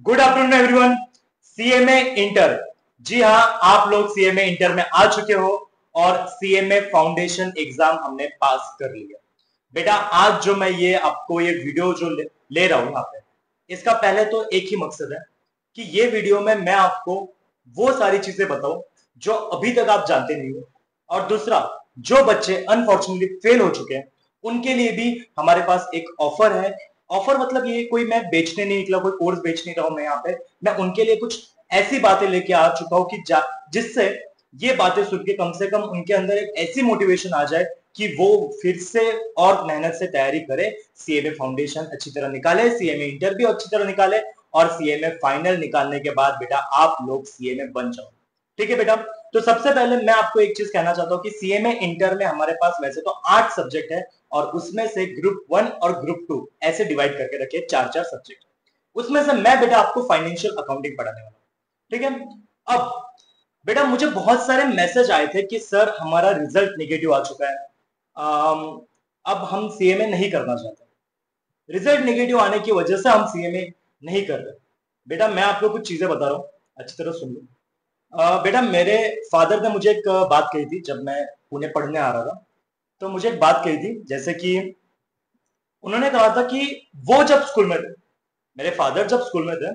Good afternoon everyone. CMA inter, जी हाँ, आप लोग सीएमए इंटर में आ चुके हो और सीएमए फाउंडेशन एग्जाम हमने पास कर लिया। बेटा आज जो मैं ये आपको ये वीडियो जो ले रहा हूं यहाँ पे, इसका पहले तो एक ही मकसद है कि ये वीडियो में मैं आपको वो सारी चीजें बताऊं जो अभी तक आप जानते नहीं हो, और दूसरा जो बच्चे अनफॉर्चुनेटली फेल हो चुके हैं उनके लिए भी हमारे पास एक ऑफर है। ऑफर मतलब ये कोई मैं बेचने नहीं निकला, कोई कोर्स बेच नहीं रहा हूं मैं यहाँ पे, मैं उनके लिए कुछ ऐसी बातें लेके आ चुका हूं कि जिससे ये बातें सुन के कम से कम उनके अंदर एक ऐसी मोटिवेशन आ जाए कि वो फिर से और मेहनत से तैयारी करे, सीएमए फाउंडेशन अच्छी तरह निकाले, सीएमए इंटर भी अच्छी तरह निकाले और सीएमए फाइनल निकालने के बाद बेटा आप लोग सीएमए बन जाओ। ठीक है बेटा, तो सबसे पहले मैं आपको एक चीज कहना चाहता हूं कि सीएमए इंटर में हमारे पास वैसे तो 8 सब्जेक्ट है और उसमें से ग्रुप 1 और ग्रुप 2 ऐसे डिवाइड करके रखे, 4-4 सब्जेक्ट। उसमें से मैं बेटा आपको फाइनेंशियल अकाउंटिंग पढ़ाने वाला हूं। ठीक है, अब बेटा मुझे बहुत सारे मैसेज आए थे कि सर हमारा रिजल्ट नेगेटिव आ चुका है, अब हम सीएमए नहीं करना चाहते, रिजल्ट नेगेटिव आने की वजह से हम सीएमए नहीं कर रहे। बेटा मैं आपको कुछ चीजें बता रहा हूं, अच्छी तरह सुन लो। बेटा मेरे फादर ने मुझे एक बात कही थी जब मैं पुणे पढ़ने आ रहा था, तो मुझे एक बात कही थी, जैसे कि उन्होंने कहा था कि वो जब स्कूल में थे, मेरे फादर जब स्कूल में थे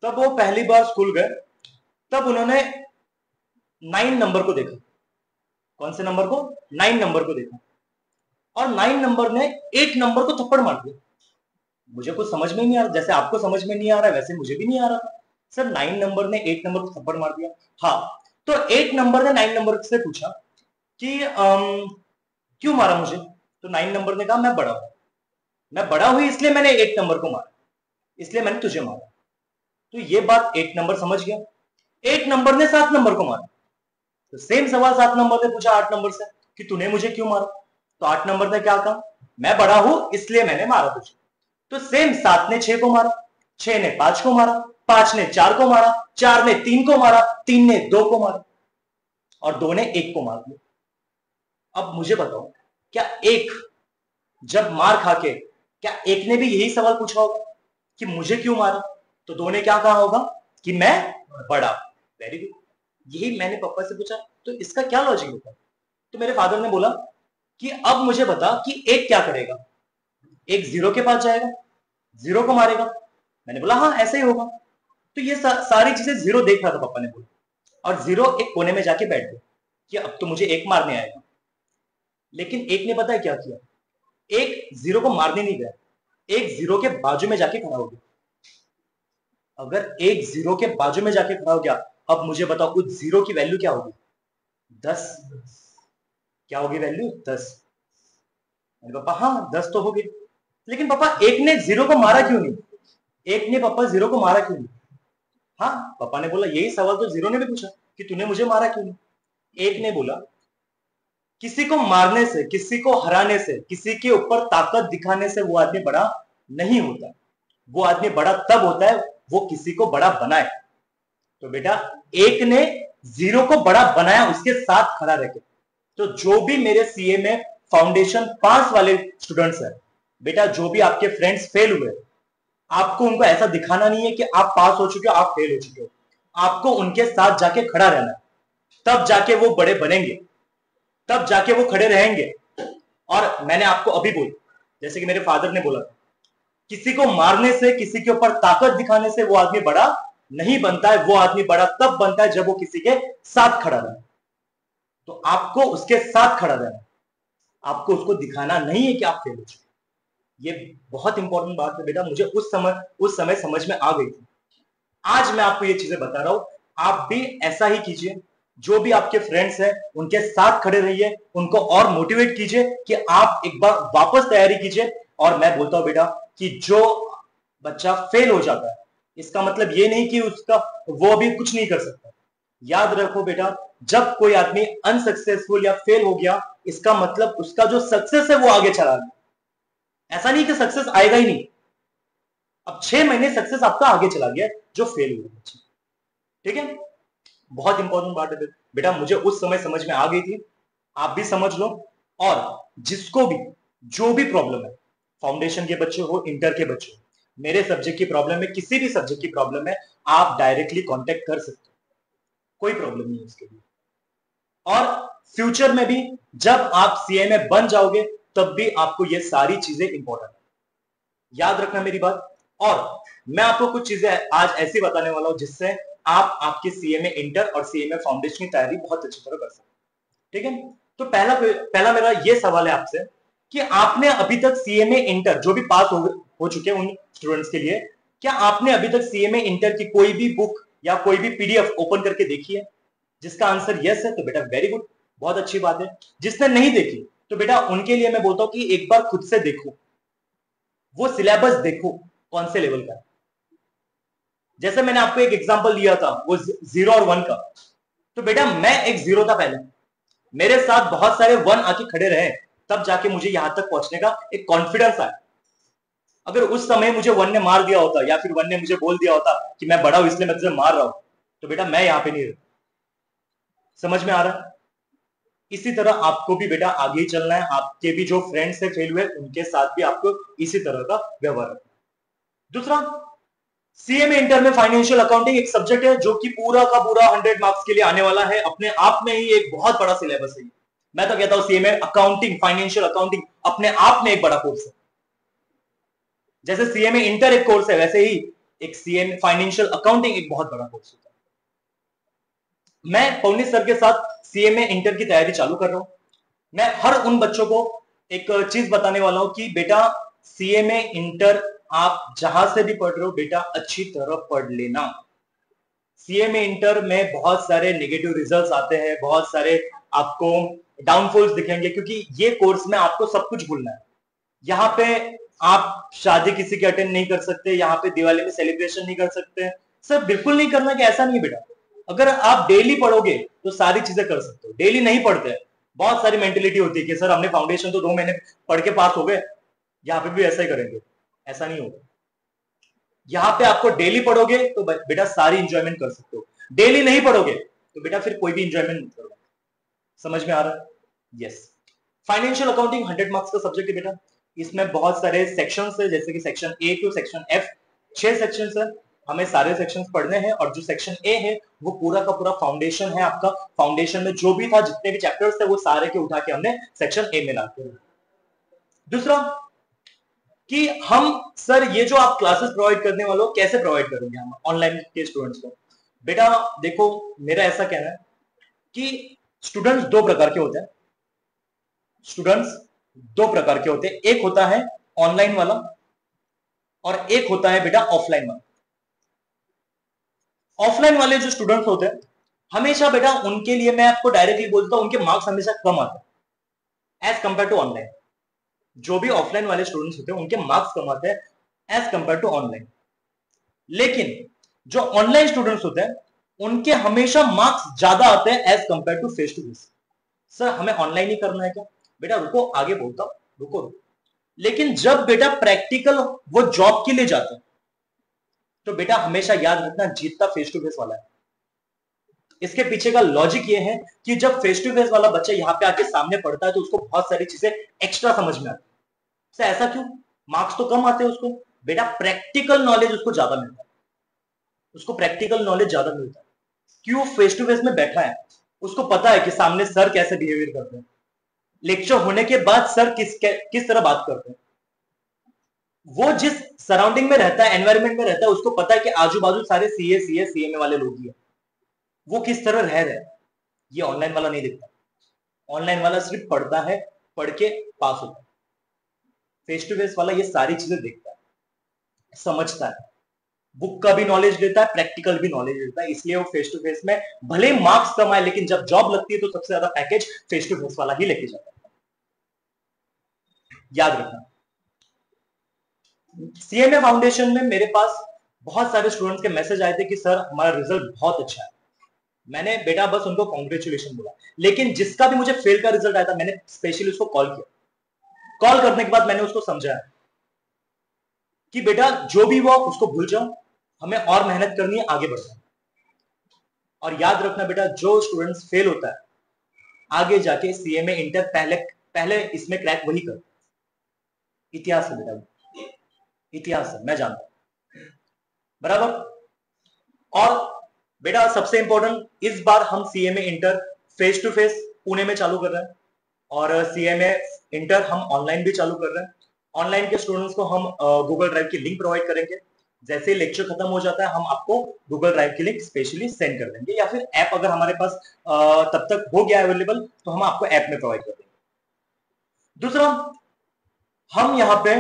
तब वो पहली बार स्कूल गए, तब उन्होंने 9 नंबर को देखा। कौन से नंबर को? 9 नंबर को देखा और 9 नंबर ने 8 नंबर को थप्पड़ मार दिया। मुझे कुछ समझ में नहीं आ रहा, जैसे आपको समझ में नहीं आ रहा है वैसे मुझे भी नहीं आ रहा था। सर 9 नंबर ने 8 नंबर को थप्पड़ मार दिया। हाँ, तो 8 नंबर ने 9 नंबर से पूछा कि क्यों मारा मुझे? तो 9 नंबर ने कहा मैं बड़ा हुई इसलिए मैंने 8 नंबर को मारा, इसलिए मैंने तुझे मारा। तो ये बात 8 नंबर समझ गया। 8 नंबर ने 7 नंबर को मारा, तो सेम सवाल 7 नंबर ने पूछा 8 नंबर से कि तूने मुझे क्यों मारा? तो 8 नंबर ने क्या कहा? मैं बड़ा हूं इसलिए मैंने मारा तुझे। तो सेम 7 ने 6 को मारा, 6 ने 5 को मारा, 5 ने 4 को मारा, 4 ने 3 को मारा, 3 ने 2 को मारा और 2 ने 1 को मार दिया। अब मुझे बताओ, क्या एक जब मार खा के क्या एक ने भी यही सवाल पूछा होगा कि मुझे क्यों मारा? तो 2 ने क्या कहा होगा कि मैं बड़ा। वेरी गुड, यही मैंने पापा से पूछा, तो इसका क्या लॉजिक होगा? तो मेरे फादर ने बोला कि अब मुझे बता कि एक क्या करेगा? एक जीरो के पास जाएगा, जीरो को मारेगा। मैंने बोला हाँ ऐसे ही होगा। तो ये सारी चीजें जीरो देख रहा था, पापा ने बोला, और जीरो एक कोने में जाके बैठ गया कि अब तो मुझे एक मारने आएगा। लेकिन एक ने पता है क्या किया? एक जीरो को मारने नहीं गया, एक जीरो के बाजू में जाके खड़ा हो गया। अगर एक जीरो के बाजू में जाके खड़ा हो गया, अब मुझे बताओ उस जीरो की वैल्यू क्या होगी? 10। क्या होगी वैल्यू? 10। पापा हाँ 10 तो होगी, लेकिन पापा एक ने जीरो को मारा क्यों नहीं? एक ने पापा जीरो को मारा क्यों नहीं? हाँ, पापा ने बोला यही सवाल तो जीरो ने भी पूछा कि तूने मुझे मारा क्यों नहीं? एक ने बोला किसी को मारने से, किसी को हराने से, किसी के ऊपर ताकत दिखाने से वो आदमी बड़ा नहीं होता। वो आदमी बड़ा तब होता है वो किसी को बड़ा बनाए। तो बेटा एक ने जीरो को बड़ा बनाया, उसके साथ खड़ा रह के। तो जो भी मेरे सीए में फाउंडेशन पास वाले स्टूडेंट्स हैं, बेटा जो भी आपके फ्रेंड्स फेल हुए, आपको उनको ऐसा दिखाना नहीं है कि आप पास हो चुके हो, आप फेल हो चुके हो। आपको उनके साथ जाके खड़ा रहना है, तब जाके वो बड़े बनेंगे, तब जाके वो खड़े रहेंगे। और मैंने आपको अभी बोला, जैसे कि मेरे फादर ने बोला था, किसी को मारने से, किसी के ऊपर ताकत दिखाने से वो आदमी बड़ा नहीं बनता है। वो आदमी बड़ा तब बनता है जब वो किसी के साथ खड़ा रहे। तो आपको उसके साथ खड़ा रहना, आपको उसको दिखाना नहीं है कि आप फेल हो चुके। ये बहुत इंपॉर्टेंट बात है बेटा, मुझे उस समय समझ में आ गई थी। आज मैं आपको ये चीजें बता रहा हूं, आप भी ऐसा ही कीजिए। जो भी आपके फ्रेंड्स हैं उनके साथ खड़े रहिए, उनको और मोटिवेट कीजिए कि आप एक बार वापस तैयारी कीजिए। और मैं बोलता हूं बेटा कि जो बच्चा फेल हो जाता है, इसका मतलब ये नहीं कि उसका वो अभी कुछ नहीं कर सकता। याद रखो बेटा, जब कोई आदमी अनसक्सेसफुल या फेल हो गया, इसका मतलब उसका जो सक्सेस है वो आगे चला गया। ऐसा नहीं कि सक्सेस आएगा ही नहीं। अब 6 महीने सक्सेस आपका आगे चला गया जो फेल हुआ बच्चा। ठीक है, बहुत इंपॉर्टेंट बात है बेटा, मुझे उस समय समझ में आ गई थी, आप भी समझ लो। और जिसको भी जो भी प्रॉब्लम है, फाउंडेशन के बच्चे हो, इंटर के बच्चे हो, मेरे सब्जेक्ट की प्रॉब्लम है, किसी भी सब्जेक्ट की प्रॉब्लम है, आप डायरेक्टली कांटेक्ट कर सकते हो, कोई प्रॉब्लम नहीं है उसके लिए। और फ्यूचर में भी जब आप सीएमए बन जाओगे तब भी आपको ये सारी चीजें इंपॉर्टेंट है, याद रखना मेरी बात। और मैं आपको कुछ चीजें आज ऐसी बताने वाला हूं जिससे आप आपके सीएमए इंटर और सीएमए फाउंडेशन की तैयारी बहुत अच्छी तरह कर सकते हैं, ठीक है। तो पहला पहला मेरा ये सवाल है आपसे कि आपने अभी तक सीएमए इंटर जो भी पास हो चुके हैं उन स्टूडेंट्स के लिए, क्या आपने अभी तक सीएमए इंटर की कोई भी बुक या कोई भी पीडीएफ ओपन करके देखी है? जिसका आंसर यस है तो बेटा वेरी गुड, बहुत अच्छी बात है। जिसने नहीं देखी तो बेटा उनके लिए मैं बोलता हूं कि एक बार खुद से देखो, वो सिलेबस देखो कौन से लेवल का है। जैसे मैंने आपको एक एग्जांपल दिया था वो 0 और 1 का, तो बेटा मैं एक 0 था पहले, मेरे साथ बहुत सारे 1 आके खड़े रहे, तब जाके मुझे यहां तक पहुंचने का एक कॉन्फिडेंस आया। अगर उस समय मुझे 1 ने मार दिया होता या फिर 1 ने मुझे बोल दिया होता कि मैं बड़ा हूं इसलिए मैं तुझे मार रहा हूं, तो बेटा मैं यहां पे नहीं रहता। समझ में आ रहा है? इसी तरह आपको भी बेटा आगे ही चलना है, आपके भी जो फ्रेंड्स है फेल हुए उनके साथ भी आपको इसी तरह का व्यवहार रखना। दूसरा, सीएमए इंटर में फाइनेंशियल अकाउंटिंग एक सब्जेक्ट है जो कि पूरा का पूरा 100 मार्क्स के लिए आने वाला है, अपने आप में ही एक बहुत बड़ा सिलेबस है। मैं तो कहता हूं सीएमए अकाउंटिंग, फाइनेंशियल अकाउंटिंग अपने आप में एक बड़ा कोर्स है। जैसे सीएमए इंटर एक कोर्स है वैसे ही एक सीएमए फाइनेंशियल अकाउंटिंग एक बहुत बड़ा कोर्स होता है। मैं पवनी सर के साथ सीएमए इंटर की तैयारी चालू कर रहा हूं। मैं हर उन बच्चों को एक चीज बताने वाला हूं कि बेटा सीएमए इंटर आप जहां से भी पढ़ रहे हो बेटा अच्छी तरह पढ़ लेना। सीएमए इंटर में बहुत सारे नेगेटिव रिजल्ट्स आते हैं, बहुत सारे आपको डाउनफॉल्स दिखेंगे, क्योंकि ये कोर्स में आपको सब कुछ भूलना है। यहाँ पे आप शादी किसी की अटेंड नहीं कर सकते, यहाँ पे दिवाली में सेलिब्रेशन नहीं कर सकते, सर बिल्कुल नहीं करना कि ऐसा नहीं है बेटा। अगर आप डेली पढ़ोगे तो सारी चीजें कर सकते हो, डेली नहीं पढ़ते बहुत सारी मेंटेलिटी होती है कि सर हमने फाउंडेशन तो 2 महीने पढ़ के पास हो गए, यहाँ पे भी ऐसा ही करेंगे, ऐसा नहीं होगा। यहाँ पे आपको डेली पढ़ोगे तो बेटा सारी इंजॉयमेंट कर सकते हो, डेली नहीं पढ़ोगे तो बेटा फिर कोई भी इंजॉयमेंट मत करो। समझ में आ रहा है? यस। फाइनेंशियल अकाउंटिंग 100 मार्क्स का सब्जेक्ट है बेटा, इसमें बहुत सारे सेक्शंस है, जैसे कि section A to section F, 6 sections है, हमें सारे सेक्शंस पढ़ने हैं। और जो सेक्शन ए है वो पूरा का पूरा फाउंडेशन है आपका, फाउंडेशन में जो भी था जितने भी चैप्टर्स थे वो सारे के उठा के हमने सेक्शन ए में लाते हैं। दूसरा कि हम सर ये जो आप क्लासेस प्रोवाइड करने वाले हो कैसे प्रोवाइड करोगे हम ऑनलाइन के स्टूडेंट्स को? बेटा देखो मेरा ऐसा कहना है कि स्टूडेंट्स 2 प्रकार के होते हैं, स्टूडेंट्स 2 प्रकार के होते हैं, एक होता है ऑनलाइन वाला और एक होता है बेटा ऑफलाइन वाला। ऑफलाइन वाले जो स्टूडेंट्स होते हैं हमेशा बेटा उनके लिए मैं आपको डायरेक्टली बोलता हूं उनके मार्क्स हमेशा कम आते हैं एज कंपेयर टू ऑनलाइन। जो भी ऑफलाइन वाले स्टूडेंट्स होते हैं उनके मार्क्स कम आते हैं एज कंपेयर टू ऑनलाइन। लेकिन जो ऑनलाइन स्टूडेंट्स होते हैं उनके हमेशा मार्क्स ज्यादा आते हैं as compare to face to face. Sir हमें ऑनलाइन ही करना है क्या? बेटा रुको, आगे बोलता हूं, रुको। लेकिन जब बेटा प्रैक्टिकल वो जॉब के लिए जाते हैं तो बेटा हमेशा याद रखना जीतता फेस टू फेस वाला है। इसके पीछे का लॉजिक ये है कि जब फेस टू फेस वाला बच्चा यहाँ पे आके सामने पढ़ता है तो उसको बहुत सारी चीजें एक्स्ट्रा समझ में आती है। सर ऐसा क्यों? मार्क्स तो कम आते हैं उसको। बेटा प्रैक्टिकल नॉलेज उसको ज्यादा मिलता है, उसको प्रैक्टिकल नॉलेज ज्यादा मिलता है। क्यों? फेस टू फेस में बैठा है, उसको पता है कि सामने सर कैसे बिहेवियर करते हैं, लेक्चर होने के बाद सर किस तरह बात करते हैं। वो जिस सराउंडिंग में रहता है, एनवायरमेंट में रहता है, उसको पता है कि आजू बाजू सारे सीए सीएमए वाले लोग ही है, वो किस तरह रह रहे हैं। ये ऑनलाइन वाला नहीं देखता। ऑनलाइन वाला सिर्फ पढ़ता है, पढ़ के पास होता है। फेस टू फेस वाला ये सारी चीजें देखता है, समझता है, बुक का भी नॉलेज देता है, प्रैक्टिकल भी नॉलेज देता है। इसलिए वो फेस टू फेस में भले मार्क्स कम आए लेकिन जब जॉब लगती है तो सबसे ज्यादा पैकेज फेस टू फेस वाला ही लेके जाता है। याद रखना। सीएमए फाउंडेशन में मेरे पास बहुत सारे स्टूडेंट्स के मैसेज आए थे कि सर हमारा रिजल्ट बहुत अच्छा है। मैंने बेटा बस उनको कॉन्ग्रेचुलेशन बोला, लेकिन जिसका भी मुझे फेल का रिजल्ट आया था मैंने स्पेशली उसको कॉल किया। कॉल करने के बाद मैंने उसको समझाया कि बेटा जो भी हुआ उसको भूल जाओ, हमें और मेहनत करनी है, आगे बढ़ना है। और याद रखना बेटा जो स्टूडेंट्स फेल होता है आगे जाके सीएमए इंटर पहले पहले इसमें क्रैक वही करता है। इतिहास है बेटा। इतिहास है, मैं जानता हूं, बराबर। और बेटा सबसे इंपॉर्टेंट, इस बार हम CMA inter face to face Pune में चालू कर रहे हैं, और सीएमए इंटर हम ऑनलाइन भी चालू कर रहे हैं। ऑनलाइन के स्टूडेंट्स को हम गूगल ड्राइव की लिंक प्रोवाइड करेंगे। जैसे ही लेक्चर खत्म हो जाता है हम आपको गूगल ड्राइव की लिंक स्पेशली सेंड कर देंगे, या फिर ऐप अगर हमारे पास तब तक हो गया अवेलेबल तो हम आपको ऐप में प्रोवाइड कर देंगे। दूसरा, हम यहाँ पे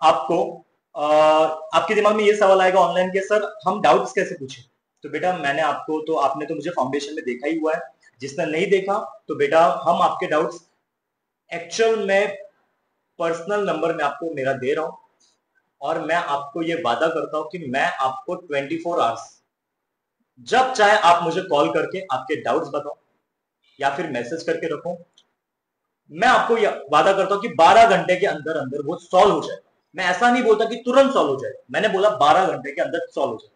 आपको आपके दिमाग में ये सवाल आएगा ऑनलाइन के, सर हम डाउट्स कैसे पूछें? तो बेटा मैंने आपको तो आपने तो मुझे फाउंडेशन में देखा ही हुआ है, जिसने नहीं देखा तो बेटा हम आपके डाउट्स एक्चुअल में पर्सनल नंबर में आपको मेरा दे रहा हूं, और मैं आपको ये वादा करता हूं कि मैं आपको 24 आवर्स जब चाहे आप मुझे कॉल करके आपके डाउट्स बताओ या फिर मैसेज करके रखो, मैं आपको वादा करता हूं कि 12 घंटे के अंदर अंदर वो सॉल्व हो जाएगा। मैं ऐसा नहीं बोलता कि तुरंत सॉल्व हो जाएगा, मैंने बोला 12 घंटे के अंदर सॉल्व हो जाएगा।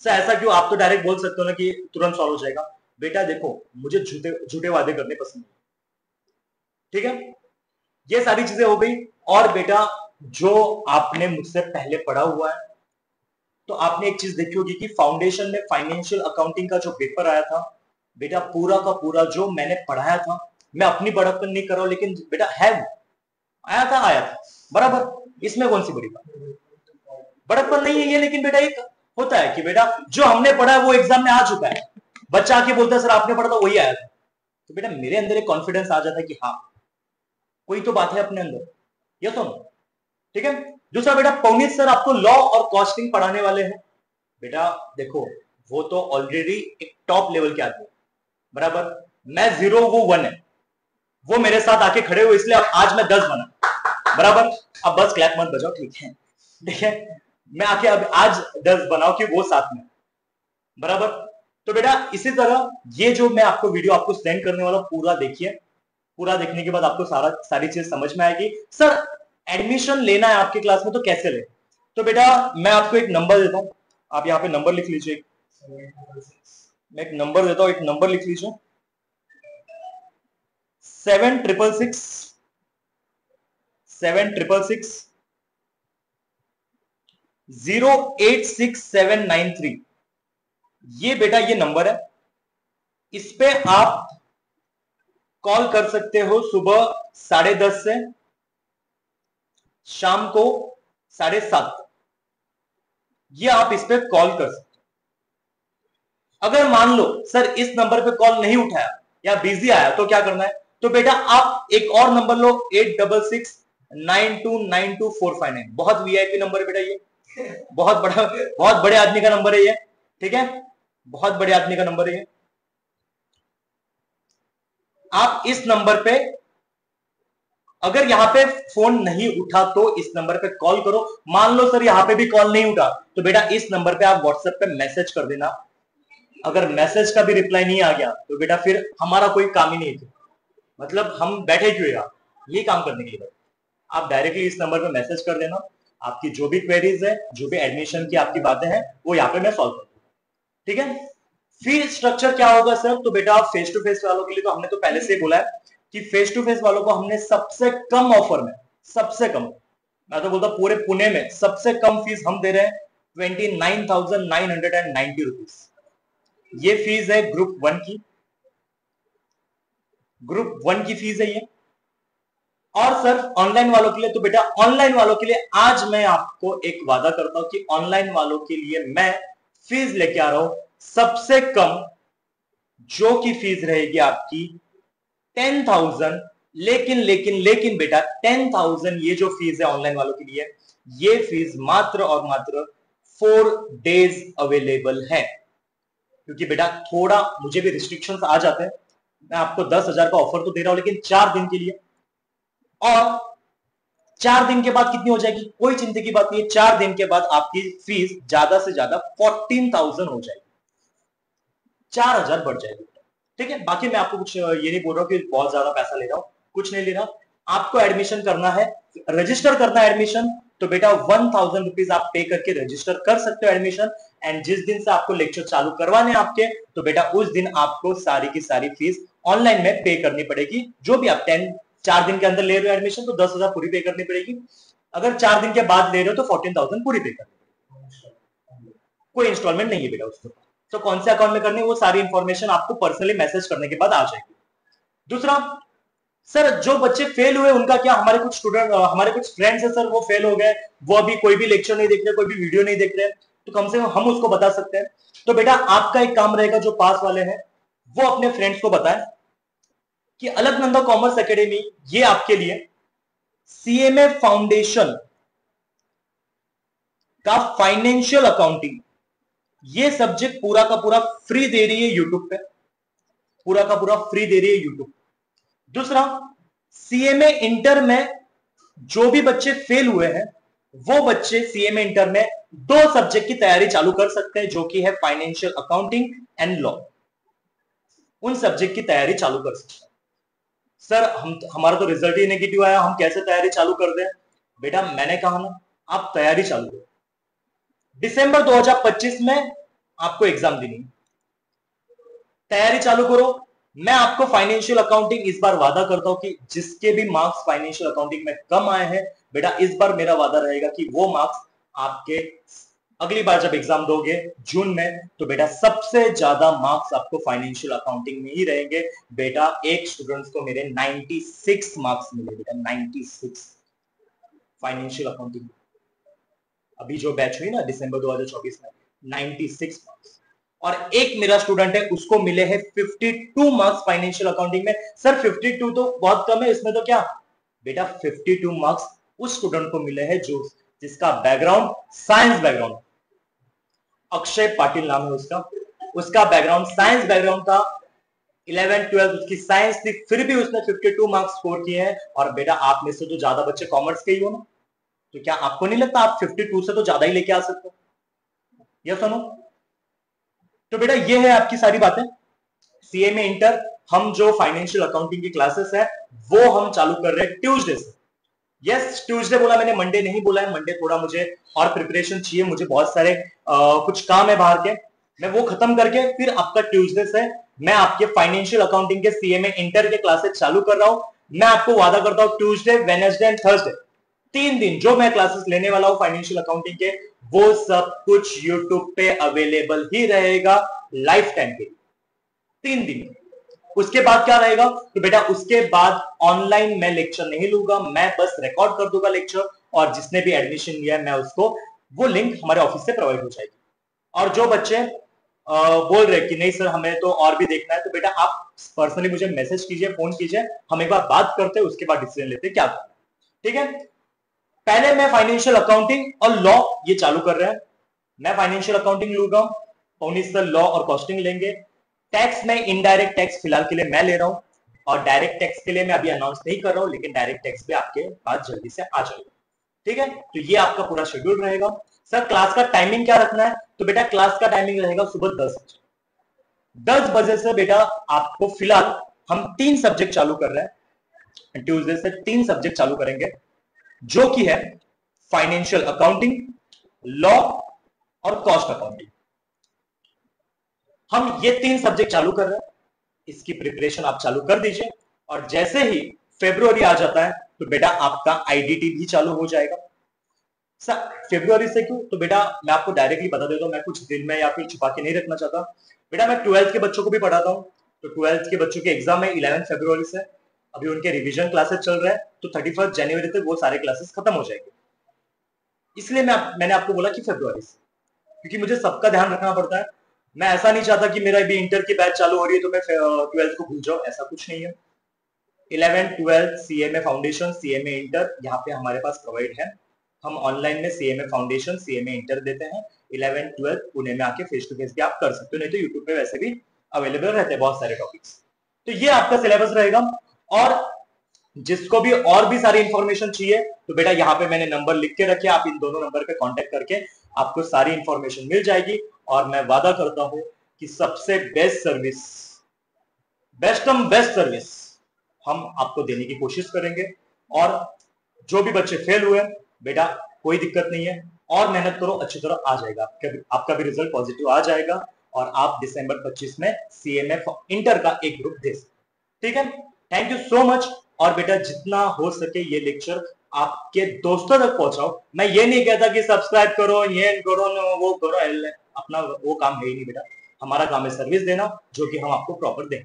सर ऐसा क्यों? आप तो डायरेक्ट बोल सकते हो ना कि तुरंत सॉल्व हो जाएगा। बेटा देखो, मुझे झूठे वादे करने पसंद नहीं, ठीक है? ये सारी चीजें हो गई। और बेटा जो आपने मुझसे पहले पढ़ा हुआ है, तो आपने एक चीज देखी होगी कि फाउंडेशन में फाइनेंशियल अकाउंटिंग का जो पेपर आया था, बेटा पूरा का पूरा जो मैंने पढ़ाया था, मैं अपनी बड़प्पन नहीं कर रहा हूं, लेकिन बेटा है वो आया था बराबर। इसमें कौन सी बड़ी बात, बड़प्पन नहीं है ये, लेकिन बेटा एक होता है कि बेटा जो हमने पढ़ा है वो एग्जाम में आ चुका है, बच्चा आके बोलता है सर आपने पढ़ा था वही आया था, तो बेटा मेरे अंदर एक कॉन्फिडेंस आ जाता है कि हाँ कोई तो बात है अपने अंदर, ये तो ठीक है। दूसरा बेटा पवनीत सर आपको लॉ और कॉस्टिंग पढ़ाने वाले हैं। बेटा देखो, वो तो ऑलरेडी एक टॉप लेवल के आदमी बराबर, मैं 0 वो 1 है, वो मेरे साथ आके खड़े हुए इसलिए आज मैं 10 बना बराबर। अब बस क्लैप मत बजाओ, ठीक है, मैं आके अब आज 10 बनाओ कि वो साथ में बराबर। तो बेटा इसी तरह ये जो मैं आपको वीडियो आपको सेंड करने वाला पूरा देखिए, पूरा देखने के बाद आपको सारी चीज समझ में आएगी। सर एडमिशन लेना है आपकी क्लास में तो कैसे ले? तो बेटा मैं आपको एक नंबर देता हूं, आप यहाँ पे नंबर लिख लीजिए, मैं एक नंबर देता हूं, एक नंबर लिख लीजिए 766 ये बेटा ये नंबर है, इस पे आप कॉल कर सकते हो सुबह 10:30 से शाम को 7:30, ये आप इस पे कॉल कर सकते हो। अगर मान लो सर इस नंबर पे कॉल नहीं उठाया या बिजी आया तो क्या करना है? तो बेटा आप एक और नंबर लो 8669292459, बहुत वीआईपी नंबर है बेटा ये, बहुत बड़े आदमी का नंबर है ये, ठीक है, बहुत बड़े आदमी का नंबर है ये। आप इस नंबर पे अगर यहां पे फोन नहीं उठा तो इस नंबर पे कॉल करो। मान लो सर यहां पे भी कॉल नहीं उठा तो बेटा इस नंबर पे आप व्हाट्सएप पे मैसेज कर देना। अगर मैसेज का भी रिप्लाई नहीं आ गया तो बेटा फिर हमारा कोई काम ही नहीं है, मतलब हम बैठे क्यों यार, ये काम करने के लिए आप डायरेक्टली इस नंबर पे मैसेज कर देना। आपकी जो भी क्वेरीज है, जो भी एडमिशन की आपकी बातें हैं, वो यहाँ पे मैं सॉल्व कर दूंगा, ठीक है। फीस स्ट्रक्चर क्या होगा सर? तो बेटा फेस टू फेस वालों के लिए तो हमने तो पहले से ही बोला है कि फेस टू फेस वालों को हमने सबसे कम ऑफर में, सबसे कम, मैं तो बोलता पूरे पुणे में सबसे कम फीस हम दे रहे हैं 29,990 रुपीज। ये फीस है ग्रुप 1 की, ग्रुप 1 की फीस है ये। और सर ऑनलाइन वालों के लिए तो बेटा ऑनलाइन वालों के लिए आज मैं आपको एक वादा करता हूं कि ऑनलाइन वालों के लिए मैं फीस लेके आ रहा हूं सबसे कम, जो की फीस रहेगी आपकी 10,000। लेकिन बेटा 10,000 ये जो फीस है ऑनलाइन वालों के लिए, ये फीस मात्र और मात्र 4 डेज अवेलेबल है, क्योंकि बेटा थोड़ा मुझे भी रिस्ट्रिक्शंस आ जाते हैं। मैं आपको 10,000 का ऑफर तो दे रहा हूं लेकिन 4 दिन के लिए, और 4 दिन के बाद कितनी हो जाएगी? कोई चिंता की बात नहीं है, 4 दिन के बाद आपकी फीस ज्यादा से ज्यादा 14,000 हो जाएगी, 4,000 बढ़ जाएगी, ठीक है। बाकी मैं आपको कुछ ये नहीं बोल रहा हूँ कि बहुत ज्यादा पैसा ले रहा हूं, कुछ नहीं ले रहा। आपको एडमिशन करना है, रजिस्टर करना है एडमिशन, तो बेटा 1,000 रुपीज आप पे करके रजिस्टर कर सकते हो एडमिशन। एंड जिस दिन से आपको लेक्चर चालू करवाने आपके, तो बेटा उस दिन आपको सारी की सारी फीस ऑनलाइन में पे करनी पड़ेगी। जो भी आप 4 दिन के अंदर ले रहे हो एडमिशन तो 10,000 पूरी पे करनी पड़ेगी। अगर 4 दिन के बाद ले रहे हो तो 14,000 पूरी पे करनी, कोई इंस्टॉलमेंट नहीं है बेटा उसको। तो कौन से अकाउंट में करनी है वो सारी इंफॉर्मेशन आपको पर्सनली मैसेज करने के बाद आ जाएगी। दूसरा, सर जो बच्चे फेल हुए उनका क्या, हमारे कुछ स्टूडेंट, हमारे कुछ फ्रेंड्स है सर वो फेल हो गए, वो अभी कोई भी लेक्चर नहीं देख रहे, कोई भी वीडियो नहीं देख रहे, तो कम से कम हम उसको बता सकते हैं। तो बेटा आपका एक काम रहेगा, जो पास वाले हैं वो अपने फ्रेंड्स को बताएं कि अलकनंदा कॉमर्स एकेडमी ये आपके लिए सीएमए फाउंडेशन का फाइनेंशियल अकाउंटिंग ये सब्जेक्ट पूरा का पूरा फ्री दे रही है यूट्यूब पे, पूरा का पूरा फ्री दे रही है यूट्यूब। दूसरा, सीएमए इंटर में जो भी बच्चे फेल हुए हैं वो बच्चे सीएमए इंटर में 2 सब्जेक्ट की तैयारी चालू कर सकते हैं, जो कि है फाइनेंशियल अकाउंटिंग एंड लॉ। उन सब्जेक्ट की तैयारी चालू कर सकते हैं। सर हमारा तो रिजल्ट ही नेगेटिव आया, हम कैसे तैयारी चालू कर दें? बेटा मैंने कहा ना, आप तैयारी चालू करो। दिसंबर 2025 में आपको एग्जाम देनी, तैयारी चालू करो। मैं आपको फाइनेंशियल अकाउंटिंग इस बार वादा करता हूं कि जिसके भी मार्क्स फाइनेंशियल अकाउंटिंग में कम आए हैं बेटा, इस बार मेरा वादा रहेगा कि वो मार्क्स आपके अगली बार जब एग्जाम दोगे जून में, तो बेटा सबसे ज्यादा मार्क्स आपको फाइनेंशियल अकाउंटिंग में ही रहेंगे। बेटा एक स्टूडेंट्स को मेरे 96 मार्क्स मिले बेटा, 96 फाइनेंशियल अकाउंटिंग। अभी जो बैच हुई ना दिसंबर 2024 में, 96 मार्क्स। और एक मेरा स्टूडेंट है उसको मिले हैं 52 मार्क्स फाइनेंशियल अकाउंटिंग में। सर 52 तो बहुत कम है, इसमें तो क्या बेटा 52 मार्क्स उस स्टूडेंट को मिले हैं जो जिसका background science background, Akshay Patil नाम है उसका, उसका बैकग्राउंड साइंस बैकग्राउंड था, 11 12 उसकी साइंस थी, फिर भी उसने 52 मार्क्स स्कोर किए हैं। और बेटा आप में से तो ज्यादा बच्चे कॉमर्स के ही हो ना, तो क्या आपको नहीं लगता आप 52 से तो ज्यादा ही लेके आ सकते हो? या सुनो, तो बेटा ये है आपकी सारी बातें। सीएमए इंटर हम जो फाइनेंशियल अकाउंटिंग की क्लासेस है वो हम चालू कर रहे हैं ट्यूसडे से। यस ट्यूसडे बोला मैंने, मंडे नहीं बोला है। मंडे थोड़ा मुझे और प्रिपरेशन चाहिए, मुझे बहुत सारे कुछ काम है बाहर के, मैं वो खत्म करके फिर आपका ट्यूसडे से मैं आपके फाइनेंशियल अकाउंटिंग के सीएमए इंटर के क्लासेस चालू कर रहा हूं। मैं आपको वादा करता हूं ट्यूसडे, वेडनेसडे एंड थर्सडे 3 दिन जो मैं क्लासेस लेने वाला हूं फाइनेंशियल अकाउंटिंग के, वो सब कुछ यूट्यूब पे अवेलेबल ही रहेगा लाइफ टाइम के 3 दिन। उसके बाद क्या रहेगा? तो बेटा उसके बाद ऑनलाइन मैं लेक्चर नहीं लूंगा, मैं बस रिकॉर्ड कर दूंगा लेक्चर, और जिसने भी एडमिशन लिया है मैं उसको वो लिंक हमारे ऑफिस से प्रोवाइड हो जाएगी। और जो बच्चे बोल रहे कि नहीं सर हमें तो और भी देखना है, तो बेटा आप पर्सनली मुझे मैसेज कीजिए, फोन कीजिए, हम एक बार बात करते हैं, उसके बाद डिसीजन लेते हैं क्या करना है। ठीक है, पहले मैं फाइनेंशियल अकाउंटिंग और लॉ ये चालू कर रहे हैं। मैं फाइनेंशियल अकाउंटिंग लूंगा, पौनीस सर लॉ और कॉस्टिंग लेंगे। टैक्स में इनडायरेक्ट टैक्स फिलहाल के लिए मैं ले रहा हूं, और डायरेक्ट टैक्स के लिए मैं अभी अनाउंस नहीं कर रहा हूं, लेकिन डायरेक्ट टैक्स पे आपके पास जल्दी से आ जाएगा। ठीक है, तो ये आपका पूरा शेड्यूल रहेगा। सर क्लास का टाइमिंग क्या रखना है? तो बेटा क्लास का टाइमिंग रहेगा सुबह 10 बजे। 10 बजे से बेटा आपको फिलहाल हम 3 सब्जेक्ट चालू कर रहे हैं, ट्यूसडे से 3 सब्जेक्ट चालू करेंगे, जो कि है फाइनेंशियल अकाउंटिंग, लॉ और कॉस्ट अकाउंटिंग। हम ये 3 सब्जेक्ट चालू कर रहे हैं, इसकी प्रिपरेशन आप चालू कर दीजिए, और जैसे ही फेब्रुवरी आ जाता है तो बेटा आपका आईडीटी भी चालू हो जाएगा। सर फेब्रुवरी से क्यों? तो बेटा मैं आपको डायरेक्टली बता देता हूं, मैं कुछ दिन में या फिर छुपा के नहीं रखना चाहता। बेटा मैं 12th के बच्चों को भी पढ़ाता हूं, तो 12th के बच्चों के एग्जाम है 11 फरवरी से, अभी उनके रिवीजन क्लासेस चल रहे हैं, तो 31 जनवरी तक वो सारे क्लासेस खत्म हो जाएंगे। इसलिए मैंने आपको बोला कि फरवरी से, क्योंकि मुझे सबका ध्यान रखना पड़ता है। मैं ऐसा नहीं चाहता कि मेरा अभी इंटर की बैच चालू हो रही है तो मैं 12th को भूल जाऊं, ऐसा कुछ नहीं है। 11 12 सीएमए फाउंडेशन, सीएमए इंटर यहाँ पे हमारे पास प्रोवाइड है। हम ऑनलाइन में सीएमए फाउंडेशन, सीएमए इंटर देते हैं। 11 12 पुणे में आके फेस टू फेस भी आप कर सकते हो, नहीं तो यूट्यूब पे वैसे भी अवेलेबल रहते हैं बहुत सारे टॉपिक्स। तो ये आपका सिलेबस रहेगा। और जिसको भी और भी सारी इंफॉर्मेशन चाहिए तो बेटा यहाँ पे मैंने नंबर लिख के रखे, आप इन दोनों नंबर पे कांटेक्ट करके आपको सारी इंफॉर्मेशन मिल जाएगी। और मैं वादा करता हूं कि सबसे बेस्ट सर्विस, बेस्ट सर्विस हम आपको देने की कोशिश करेंगे। और जो भी बच्चे फेल हुए बेटा कोई दिक्कत नहीं है, और मेहनत करो, अच्छी तरह आ जाएगा, आपका भी रिजल्ट पॉजिटिव आ जाएगा, और आप दिसंबर 25 में सीएमए इंटर का एक ग्रुप दे सकते। ठीक है, थैंक यू सो मच। और बेटा जितना हो सके ये लेक्चर आपके दोस्तों तक पहुंचाओ। मैं ये नहीं कहता कि सब्सक्राइब करो, ये करो, वो करो, अपना वो काम है ही नहीं बेटा। हमारा काम है सर्विस देना, जो कि हम आपको प्रॉपर दें,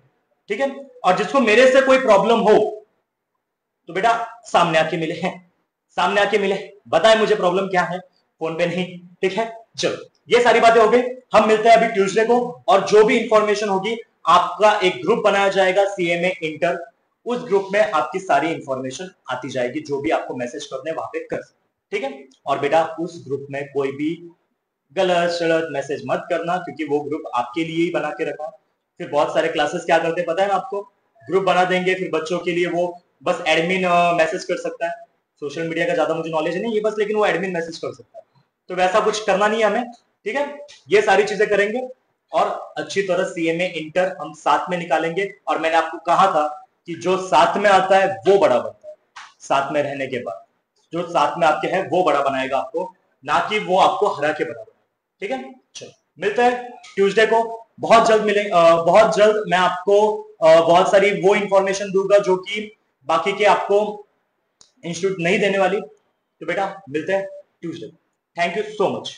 ठीक है। और जिसको मेरे से कोई प्रॉब्लम हो तो बेटा सामने आके मिले, सामने आके मिले, बताए मुझे प्रॉब्लम क्या है, फोन पे नहीं, ठीक है। चलो ये सारी बातें हो गई, हम मिलते हैं अभी ट्यूसडे को, और जो भी इंफॉर्मेशन होगी आपका एक ग्रुप बनाया जाएगा सीएमए इंटर, उस ग्रुप में आपकी सारी इंफॉर्मेशन आती जाएगी, जो भी आपको मैसेज करने वहां पे कर सकते, ठीक है। और बेटा उस ग्रुप में कोई भी गलत सलत मैसेज मत करना, क्योंकि वो ग्रुप आपके लिए ही बना के रखा। फिर बहुत सारे क्लासेस क्या करते हैं पता है ना आपको, ग्रुप बना देंगे फिर बच्चों के लिए, वो बस एडमिन मैसेज कर सकता है। सोशल मीडिया का ज्यादा मुझे नॉलेज नहीं है बस, लेकिन वो एडमिन मैसेज कर सकता है, तो वैसा कुछ करना नहीं है हमें, ठीक है। ये सारी चीजें करेंगे और अच्छी तरह सीएमए इंटर हम साथ में निकालेंगे। और मैंने आपको कहा था कि जो साथ में आता है वो बड़ा बनता है, साथ में रहने के बाद जो साथ में आपके है वो बड़ा बनाएगा आपको, ना कि वो आपको हरा के बड़ा बनाएगा, ठीक है। चलो मिलते हैं ट्यूसडे को, बहुत जल्द मिले, बहुत जल्द मैं आपको बहुत सारी वो इंफॉर्मेशन दूंगा जो कि बाकी के आपको इंस्टीट्यूट नहीं देने वाली। तो बेटा मिलते हैं Tuesday, thank you so much.